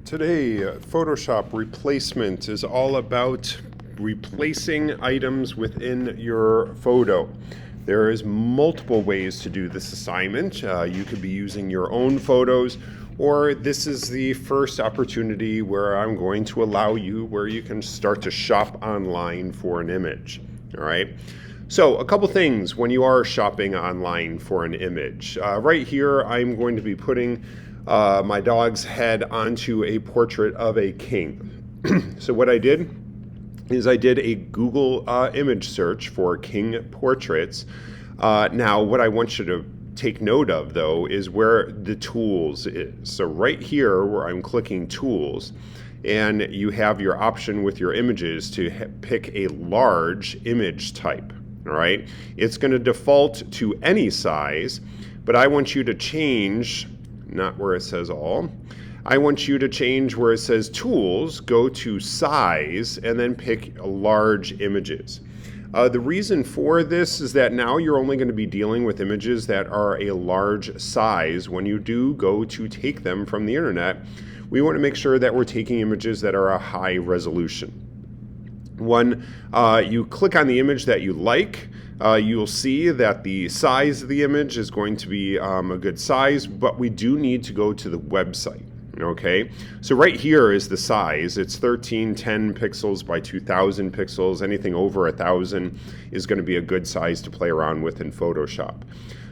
Today, Photoshop replacement is all about replacing items within your photo. There is multiple ways to do this assignment. You could be using your own photos, or this is the first opportunity where I'm going to allow you where you can start to shop online for an image. All right. So a couple things when you are shopping online for an image. Right here, I'm going to be putting my dog's head onto a portrait of a king. So what I did is I did a Google image search for king portraits. Now what I want you to take note of though is where the tools is. So right here where I'm clicking tools, and you have your option with your images to pick a large image type. All right, it's going to default to any size, but I want you to change, not where it says all. I want you to change where it says tools, go to size, and then pick large images. The reason for this is that now you're only going to be dealing with images that are a large size. When you do go to take them from the internet, we want to make sure that we're taking images that are a high resolution. When you click on the image that you like, you'll see that the size of the image is going to be a good size, but we do need to go to the website. Okay, so right here is the size. It's 1310 pixels by 2000 pixels. Anything over 1000 is going to be a good size to play around with in Photoshop.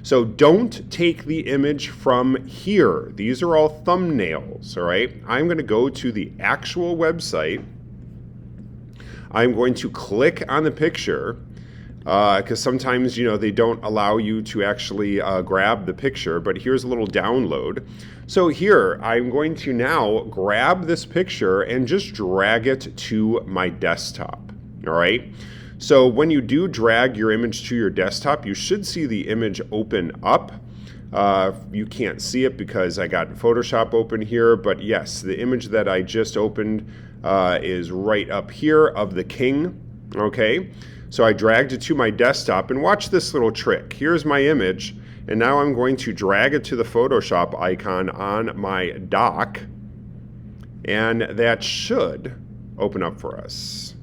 So don't take the image from here. These are all thumbnails, all right? I'm going to go to the actual website. I'm going to click on the picture because sometimes, they don't allow you to actually grab the picture, but here's a little download. So here, I'm going to now grab this picture and just drag it to my desktop, all right? So when you do drag your image to your desktop, you should see the image open up. You can't see it because I got Photoshop open here, but yes, the image that I just opened is right up here of the king, okay? So I dragged it to my desktop, and watch this little trick. Here's my image, and now I'm going to drag it to the Photoshop icon on my dock, and that should open up for us.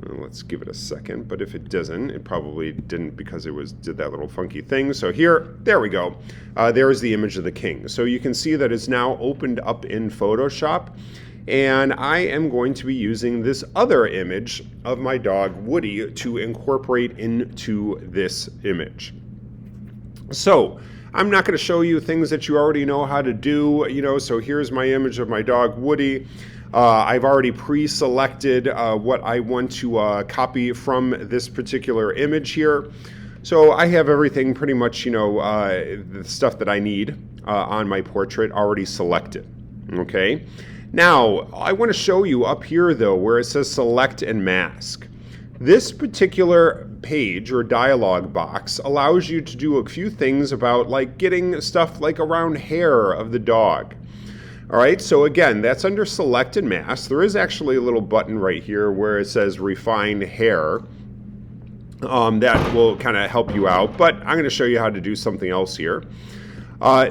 Let's give it a second, but if it doesn't, it probably didn't because it did that little funky thing. So there we go. There's the image of the king. So you can see that it's now opened up in Photoshop. And I am going to be using this other image of my dog Woody to incorporate into this image. So I'm not going to show you things that you already know how to do, so here's my image of my dog Woody. I've already pre-selected what I want to copy from this particular image here. So I have everything pretty much, the stuff that I need on my portrait already selected, okay? Now, I want to show you up here, though, where it says Select and Mask. This particular page or dialog box allows you to do a few things about getting stuff around hair of the dog. All right, so again, that's under Select and Mask. There is actually a little button right here where it says Refine Hair. That will kind of help you out, but I'm going to show you how to do something else here.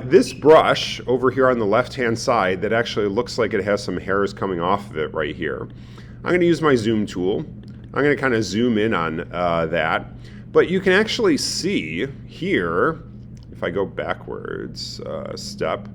This brush over here on the left-hand side that actually looks like it has some hairs coming off of it right here. I'm going to use my zoom tool. I'm going to kind of zoom in on that. But you can actually see here, if I go backwards a step,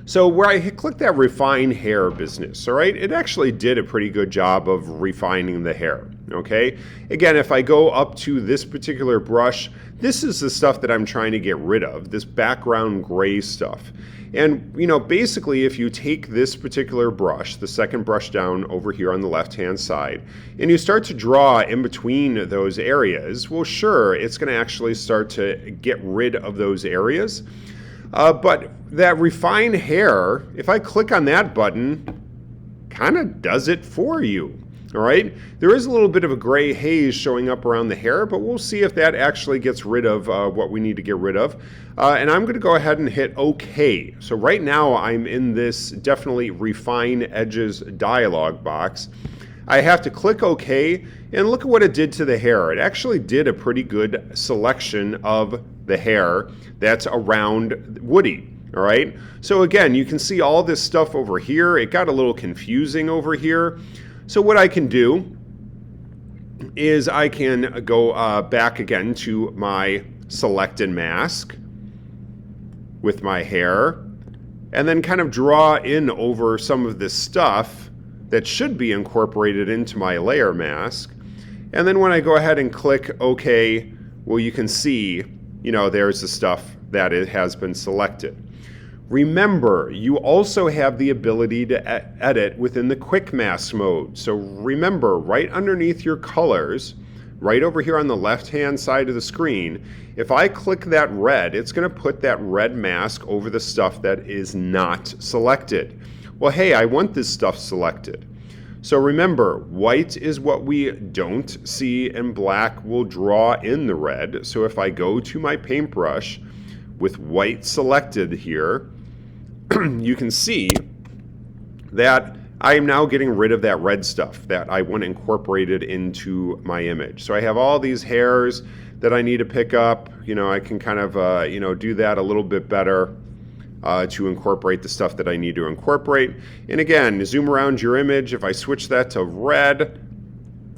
so where I clicked that refine hair business, all right, it actually did a pretty good job of refining the hair, okay? Again, if I go up to this particular brush, this is the stuff that I'm trying to get rid of, this background gray stuff. And, basically if you take this particular brush, the second brush down over here on the left-hand side, and you start to draw in between those areas, well, sure, it's going to actually start to get rid of those areas. But that refine hair, if I click on that button, kind of does it for you. All right, there is a little bit of a gray haze showing up around the hair, but we'll see if that actually gets rid of what we need to get rid of. And I'm going to go ahead and hit OK. So right now I'm in this definitely refine edges dialog box. I have to click OK, and look at what it did to the hair. It actually did a pretty good selection of the hair that's around Woody. All right, so again, you can see all this stuff over here. It got a little confusing over here. So what I can do is I can go back again to my selected mask with my hair, and then kind of draw in over some of this stuff that should be incorporated into my layer mask. And then when I go ahead and click OK, well, you can see, there's the stuff that it has been selected. Remember, you also have the ability to edit within the quick mask mode. So remember, right underneath your colors, right over here on the left-hand side of the screen, if I click that red, it's going to put that red mask over the stuff that is not selected. Well, hey, I want this stuff selected. So remember, white is what we don't see, and black will draw in the red. So if I go to my paintbrush with white selected here, you can see that I am now getting rid of that red stuff that I want incorporated into my image. So I have all these hairs that I need to pick up. I can kind of, do that a little bit better to incorporate the stuff that I need to incorporate. And again, zoom around your image. If I switch that to red,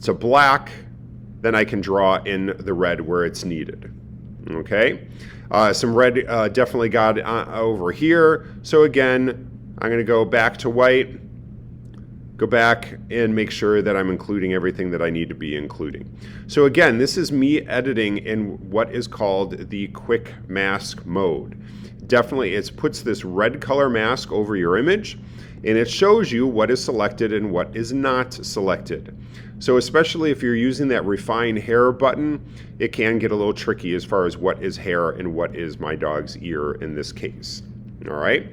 to black, then I can draw in the red where it's needed. Okay? Some red definitely got over here. So again, I'm going to go back to white, go back and make sure that I'm including everything that I need to be including. So again, this is me editing in what is called the quick mask mode. Definitely, it puts this red color mask over your image, and it shows you what is selected and what is not selected. So especially if you're using that refine hair button, it can get a little tricky as far as what is hair and what is my dog's ear in this case. All right.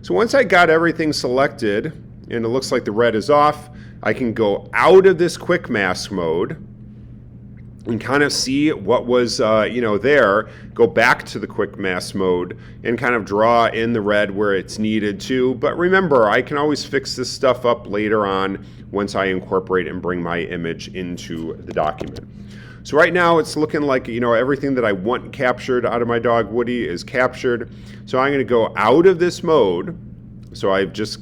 So once I got everything selected and it looks like the red is off, I can go out of this quick mask mode and kind of see what was, there, go back to the quick mask mode and kind of draw in the red where it's needed to. But remember, I can always fix this stuff up later on once I incorporate and bring my image into the document. So right now it's looking like, everything that I want captured out of my dog Woody is captured. So I'm going to go out of this mode. So I've just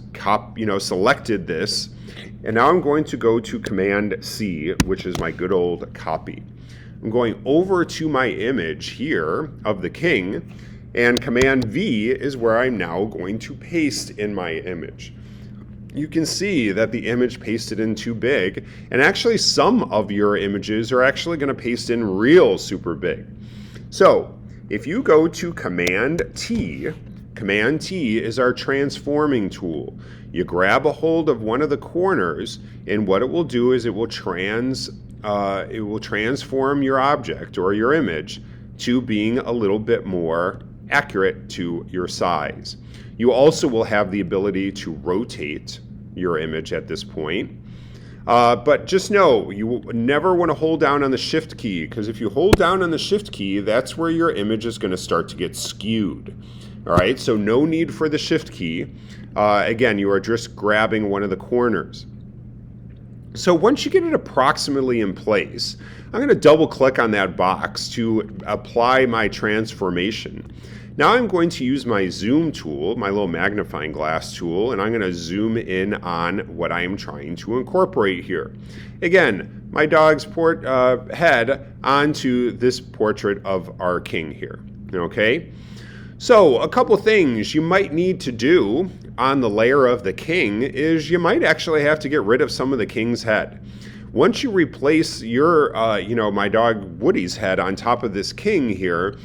selected this. And now I'm going to go to Command C, which is my good old copy. I'm going over to my image here of the king, and Command V is where I'm now going to paste in my image. You can see that the image pasted in too big, and actually some of your images are actually going to paste in real super big. So if you go to Command T is our transforming tool. You grab a hold of one of the corners, and what it will do is it will transform your object or your image to being a little bit more accurate to your size. You also will have the ability to rotate your image at this point. But just know, you never want to hold down on the Shift key, because if you hold down on the Shift key, that's where your image is going to start to get skewed. All right, so no need for the Shift key. Again, you are just grabbing one of the corners. So once you get it approximately in place, I'm going to double click on that box to apply my transformation. Now I'm going to use my zoom tool, my little magnifying glass tool, and I'm going to zoom in on what I am trying to incorporate here. Again, my dog's head onto this portrait of our king here. Okay? So a couple things you might need to do on the layer of the king is you might actually have to get rid of some of the king's head. Once you replace your, my dog Woody's head on top of this king here,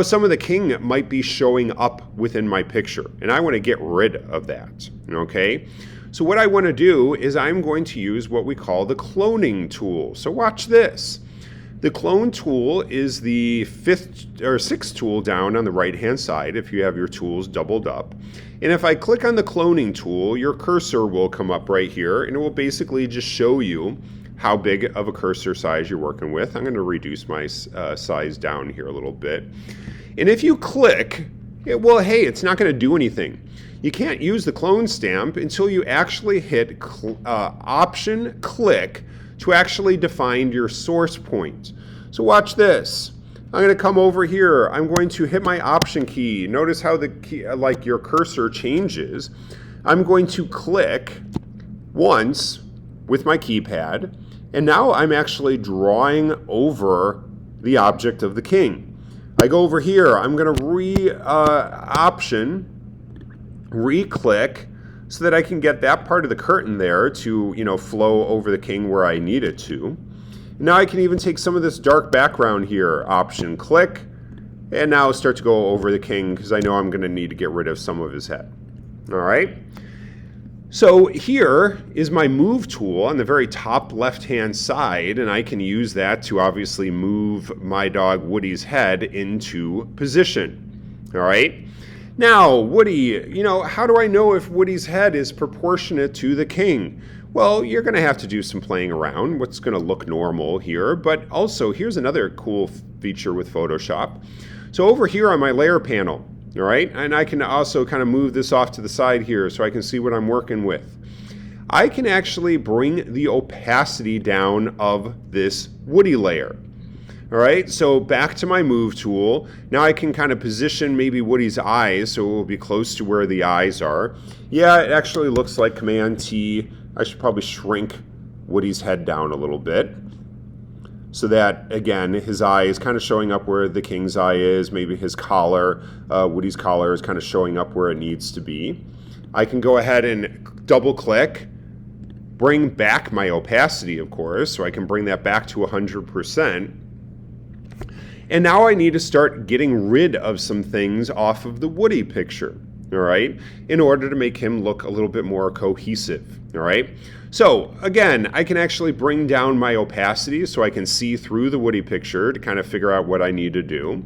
some of the king might be showing up within my picture, and I want to get rid of that, okay? So what I want to do is I'm going to use what we call the cloning tool. So watch this. The clone tool is the sixth tool down on the right-hand side if you have your tools doubled up. And if I click on the cloning tool, your cursor will come up right here, and it will basically just show you how big of a cursor size you're working with. I'm going to reduce my size down here a little bit. And if you click, it's not going to do anything. You can't use the clone stamp until you actually hit Option-Click to actually define your source point. So watch this. I'm going to come over here. I'm going to hit my Option key. Notice how the key, like your cursor changes. I'm going to click once with my keypad, and now I'm actually drawing over the object of the king. I go over here. I'm going to Option, re-click, so that I can get that part of the curtain there to, flow over the king where I need it to. Now I can even take some of this dark background here, Option, click, and now start to go over the king because I know I'm going to need to get rid of some of his head. All right. So here is my move tool on the very top left-hand side, and I can use that to obviously move my dog Woody's head into position. All right. Now, Woody, how do I know if Woody's head is proportionate to the king? Well, you're going to have to do some playing around. What's going to look normal here, but also here's another cool feature with Photoshop. So over here on my layer panel, all right, and I can also kind of move this off to the side here so I can see what I'm working with. I can actually bring the opacity down of this Woody layer. All right, so back to my move tool. Now I can kind of position maybe Woody's eyes so it will be close to where the eyes are. Yeah, it actually looks like Command T. I should probably shrink Woody's head down a little bit so that, again, his eye is kind of showing up where the king's eye is. Maybe his collar, Woody's collar is kind of showing up where it needs to be. I can go ahead and double click, bring back my opacity, of course, so I can bring that back to 100%. And now I need to start getting rid of some things off of the Woody picture, all right, in order to make him look a little bit more cohesive, all right? So again, I can actually bring down my opacity so I can see through the Woody picture to kind of figure out what I need to do.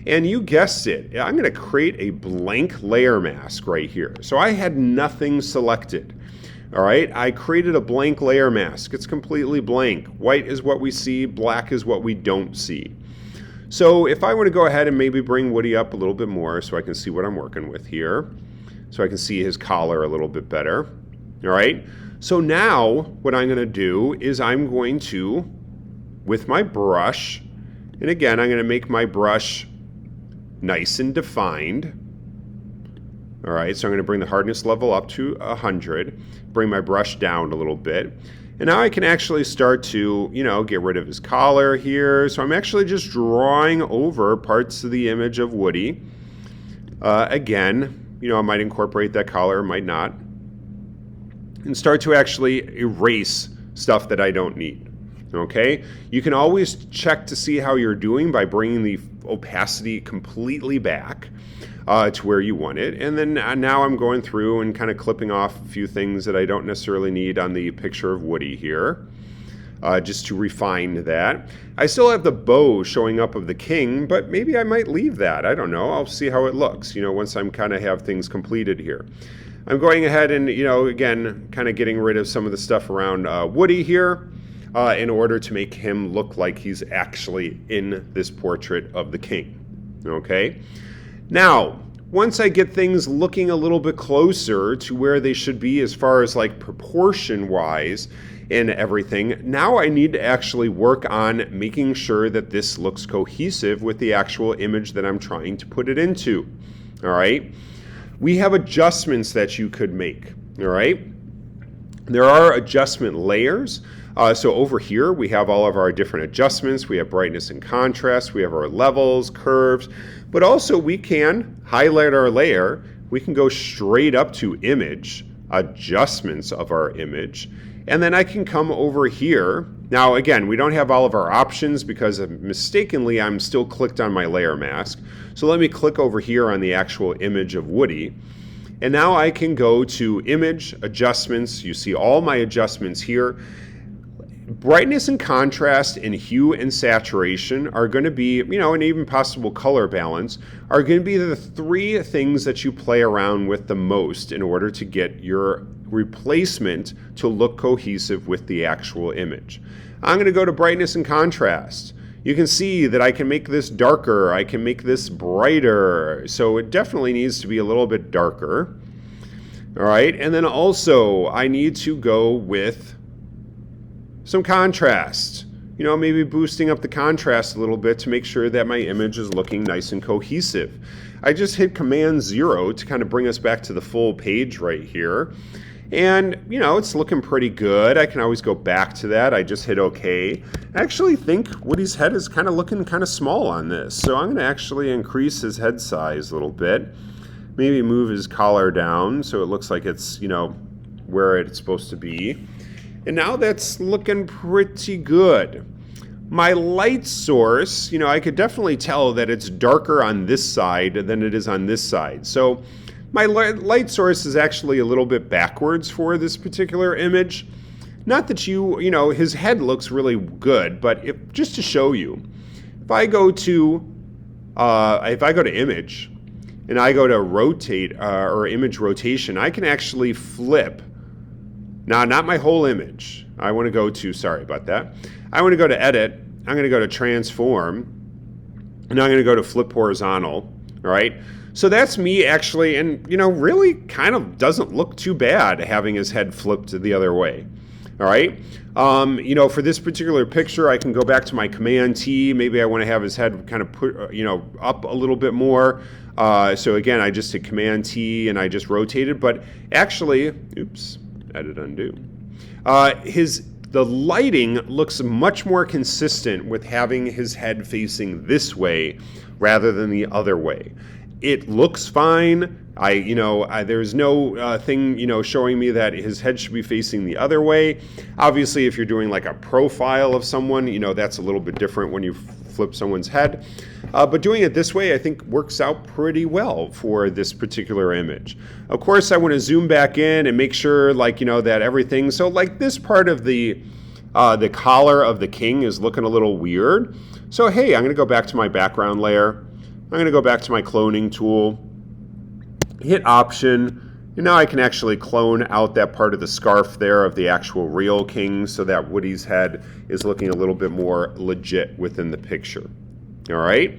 And you guessed it, I'm going to create a blank layer mask right here. So I had nothing selected. All right, I created a blank layer mask. It's completely blank. White is what we see, black is what we don't see. So if I were to go ahead and maybe bring Woody up a little bit more so I can see what I'm working with here, so I can see his collar a little bit better. All right, so now what I'm going to do is I'm going to, with my brush, and again, I'm going to make my brush nice and defined. All right, so I'm going to bring the hardness level up to 100, bring my brush down a little bit. And now I can actually start to, get rid of his collar here. So I'm actually just drawing over parts of the image of Woody. Again, I might incorporate that collar, might not. And start to actually erase stuff that I don't need. Okay? You can always check to see how you're doing by bringing the opacity completely back to where you want it. And then now I'm going through and kind of clipping off a few things that I don't necessarily need on the picture of Woody here, just to refine that. I still have the bow showing up of the king, but maybe I might leave that. I don't know. I'll see how it looks, once I'm kind of have things completed here. I'm going ahead and, again, kind of getting rid of some of the stuff around Woody here in order to make him look like he's actually in this portrait of the king. Okay? Now, once I get things looking a little bit closer to where they should be as far as like proportion-wise and everything, now I need to actually work on making sure that this looks cohesive with the actual image that I'm trying to put it into. All right? We have adjustments that you could make. All right? There are adjustment layers. So over here, we have all of our different adjustments. We have brightness and contrast. We have our levels, curves. But also we can highlight our layer. We can go straight up to image, adjustments of our image. And then I can come over here. Now, again, we don't have all of our options because mistakenly I'm still clicked on my layer mask. So let me click over here on the actual image of Woody. And now I can go to image, adjustments. You see all my adjustments here. Brightness and contrast and hue and saturation are going to be, and even possible color balance are going to be the three things that you play around with the most in order to get your replacement to look cohesive with the actual image. I'm going to go to brightness and contrast. You can see that I can make this darker, I can make this brighter, so it definitely needs to be a little bit darker. All right, and then also I need to go with some contrast. maybe boosting up the contrast a little bit to make sure that my image is looking nice and cohesive. I just hit Command 0 to kind of bring us back to the full page right here. And, it's looking pretty good. I can always go back to that. I just hit OK. I actually think Woody's head is kind of looking kind of small on this. So I'm going to actually increase his head size a little bit. Maybe move his collar down so it looks like it's, where it's supposed to be. And now that's looking pretty good. My light source, I could definitely tell that it's darker on this side than it is on this side. So my light source is actually a little bit backwards for this particular image. Not that his head looks really good, but just to show you, if I go to image and I go to rotate or image rotation, I can actually flip. Now, not my whole image. I want to go to, sorry about that. I want to go to edit. I'm going to go to transform. And I'm going to go to flip horizontal. All right. So that's me actually, and really kind of doesn't look too bad having his head flipped the other way. All right. For this particular picture, I can go back to my Command T. Maybe I want to have his head kind of put, up a little bit more. So again, I just hit Command T and I just rotated. But actually, oops. Edit undo. The lighting looks much more consistent with having his head facing this way rather than the other way. It looks fine. There's no thing showing me that his head should be facing the other way. Obviously, if you're doing like a profile of someone, that's a little bit different when you flip someone's head. But doing it this way, I think, works out pretty well for this particular image. Of course, I want to zoom back in and make sure, that everything. So, this part of the collar of the king is looking a little weird. So, hey, I'm going to go back to my background layer. I'm going to go back to my cloning tool. Hit Option. And now I can actually clone out that part of the scarf there of the actual real king, so that Woody's head is looking a little bit more legit within the picture. All right.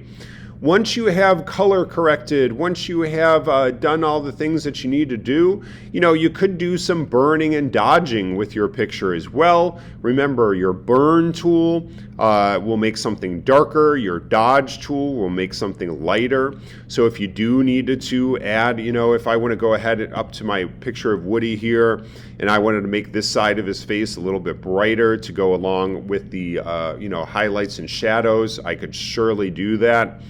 Once you have color corrected, once you have done all the things that you need to do, you could do some burning and dodging with your picture as well. Remember, your burn tool will make something darker. Your dodge tool will make something lighter. So if you do needed to add, if I want to go ahead up to my picture of Woody here, and I wanted to make this side of his face a little bit brighter to go along with the, highlights and shadows, I could surely do that.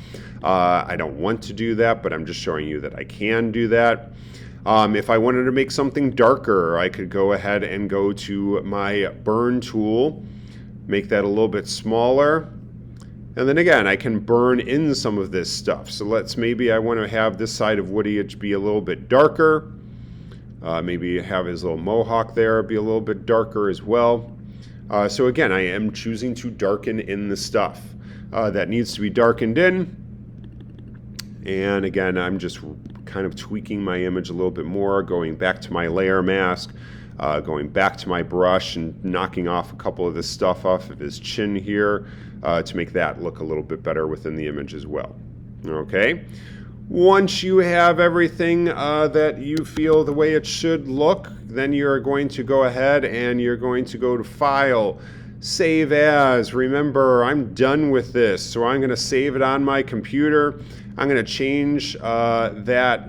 I don't want to do that, but I'm just showing you that I can do that. If I wanted to make something darker, I could go ahead and go to my burn tool, make that a little bit smaller. And then again, I can burn in some of this stuff. So maybe I want to have this side of Woody be a little bit darker. Maybe have his little mohawk there be a little bit darker as well. So again, I am choosing to darken in the stuff that needs to be darkened in. And again, I'm just kind of tweaking my image a little bit more, going back to my layer mask, going back to my brush and knocking off a couple of this stuff off of his chin here to make that look a little bit better within the image as well. Okay. Once you have everything that you feel the way it should look, then you're going to go ahead and you're going to go to File, Save As. Remember, I'm done with this, so I'm going to save it on my computer. I'm going to change that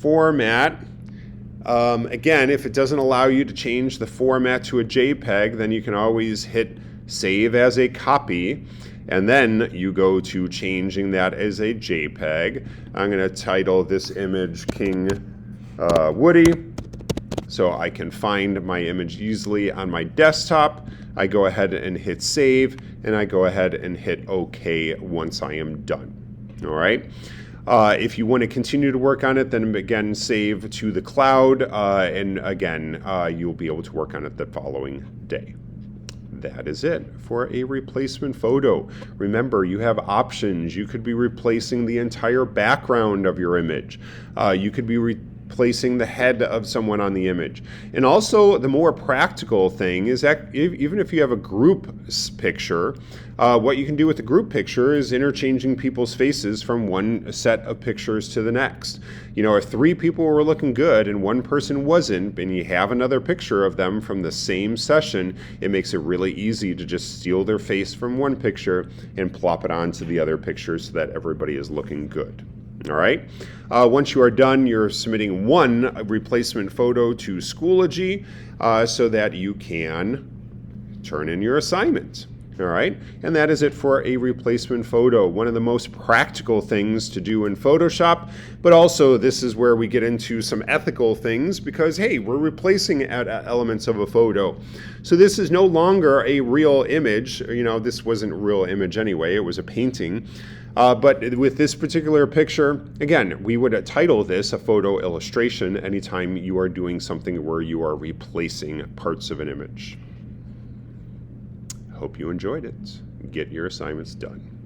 format. Again, if it doesn't allow you to change the format to a JPEG, then you can always hit Save as a Copy. And then you go to changing that as a JPEG. I'm going to title this image King Woody, so I can find my image easily on my desktop. I go ahead and hit save, and I go ahead and hit OK once I am done. All right. If you want to continue to work on it, then again, save to the cloud, and again, you'll be able to work on it the following day. That is it for a replacement photo. Remember, you have options. You could be replacing the entire background of your image. You could be placing the head of someone on the image. And also, the more practical thing is that even if you have a group picture, what you can do with the group picture is interchanging people's faces from one set of pictures to the next. You know, if 3 people were looking good and 1 person wasn't, and you have another picture of them from the same session, it makes it really easy to just steal their face from one picture and plop it onto the other picture so that everybody is looking good. All right. Once you are done, you're submitting one replacement photo to Schoology so that you can turn in your assignment. All right, and that is it for a replacement photo. One of the most practical things to do in Photoshop, but also this is where we get into some ethical things because, hey, we're replacing elements of a photo. So this is no longer a real image. You know, this wasn't a real image anyway. It was a painting. But with this particular picture, again, we would title this a photo illustration anytime you are doing something where you are replacing parts of an image. Hope you enjoyed it. Get your assignments done.